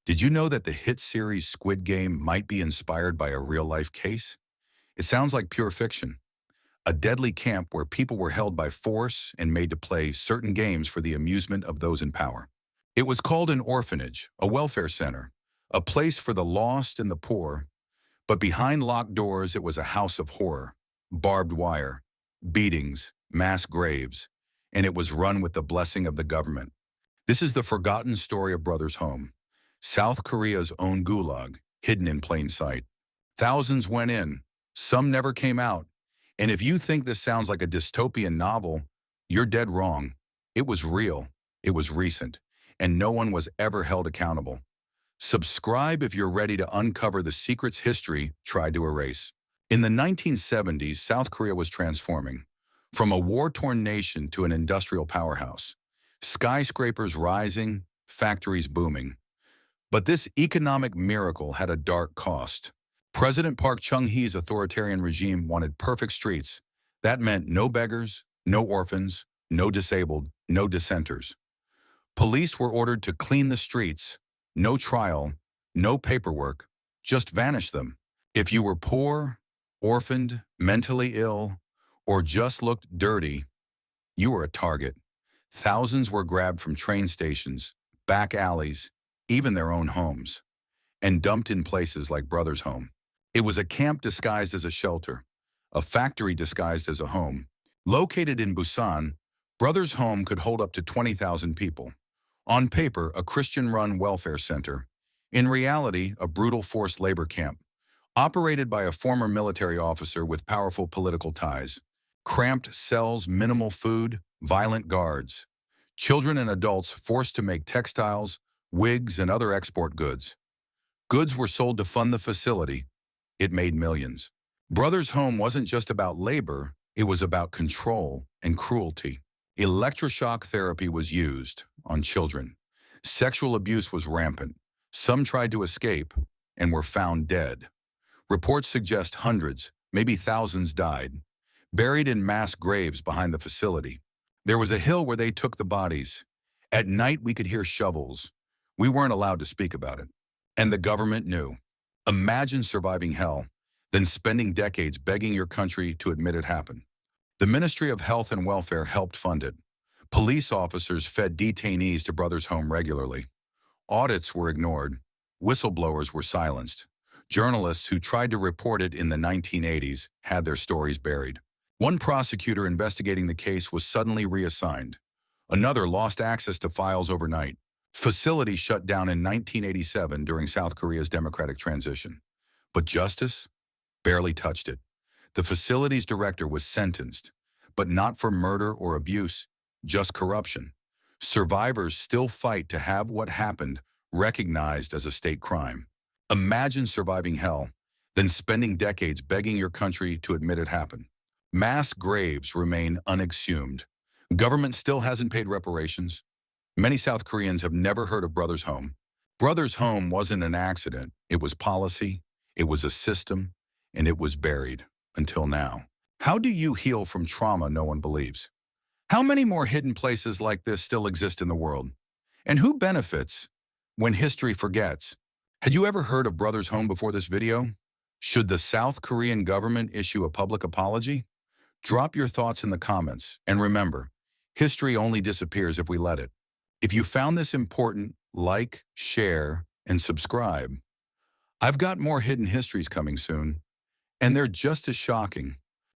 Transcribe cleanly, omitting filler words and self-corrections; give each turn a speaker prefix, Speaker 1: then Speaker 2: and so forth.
Speaker 1: Did you know that the hit series Squid Game might be inspired by a real-life case? It sounds like pure fiction. A deadly camp where people were held by force and made to play certain games for the amusement of those in power. It was called an orphanage, a welfare center, a place for the lost and the poor, but behind locked doors it was a house of horror, barbed wire, beatings, mass graves, and it was run with the blessing of the government. This is the forgotten story of Brothers Home, South Korea's own gulag, hidden in plain sight. Thousands went in, some never came out, and if you think this sounds like a dystopian novel, you're dead wrong. It was real, it was recent, and no one was ever held accountable. Subscribe if you're ready to uncover the secrets history tried to erase. In the 1970s, South Korea was transforming, from a war-torn nation to an industrial powerhouse. Skyscrapers rising, factories booming. But this economic miracle had a dark cost. President Park Chung-hee's authoritarian regime wanted perfect streets. That meant no beggars, no orphans, no disabled, no dissenters. Police were ordered to clean the streets. No trial, no paperwork, just vanish them. If you were poor, orphaned, mentally ill, or just looked dirty, you were a target. Thousands were grabbed from train stations, back alleys, even their own homes, and dumped in places like Brothers Home. It was a camp disguised as a shelter, a factory disguised as a home. Located in Busan, Brothers Home could hold up to 20,000 people. On paper, a Christian-run welfare center. In reality, a brutal forced labor camp, operated by a former military officer with powerful political ties. Cramped cells, minimal food, violent guards. Children and adults forced to make textiles, wigs, and other export goods. Goods were sold to fund the facility. It made millions. Brothers Home wasn't just about labor, it was about control and cruelty. Electroshock therapy was used on children. Sexual abuse was rampant. Some tried to escape and were found dead. Reports suggest hundreds, maybe thousands died, buried in mass graves behind the facility. There was a hill where they took the bodies. At night we could hear shovels. We weren't allowed to speak about it. And the government knew. Imagine surviving hell, then spending decades begging your country to admit it happened. The Ministry of Health and Welfare helped fund it. Police officers fed detainees to Brothers Home regularly. Audits were ignored. Whistleblowers were silenced. Journalists who tried to report it in the 1980s had their stories buried. One prosecutor investigating the case was suddenly reassigned. Another lost access to files overnight. Facility shut down in 1987 during South Korea's democratic transition. But justice barely touched it. The facility's director was sentenced, but not for murder or abuse, just corruption. Survivors still fight to have what happened recognized as a state crime. Imagine surviving hell, then spending decades begging your country to admit it happened. Mass graves remain unexhumed. Government still hasn't paid reparations. Many South Koreans have never heard of Brothers Home. Brothers Home wasn't an accident. It was policy, it was a system, and it was buried. Until now. How do you heal from trauma no one believes? How many more hidden places like this still exist in the world? And who benefits when history forgets? Had you ever heard of Brothers Home before this video? Should the South Korean government issue a public apology? Drop your thoughts in the comments, and remember, history only disappears if we let it. If you found this important, like, share, and subscribe. I've got more hidden histories coming soon. And they're just as shocking.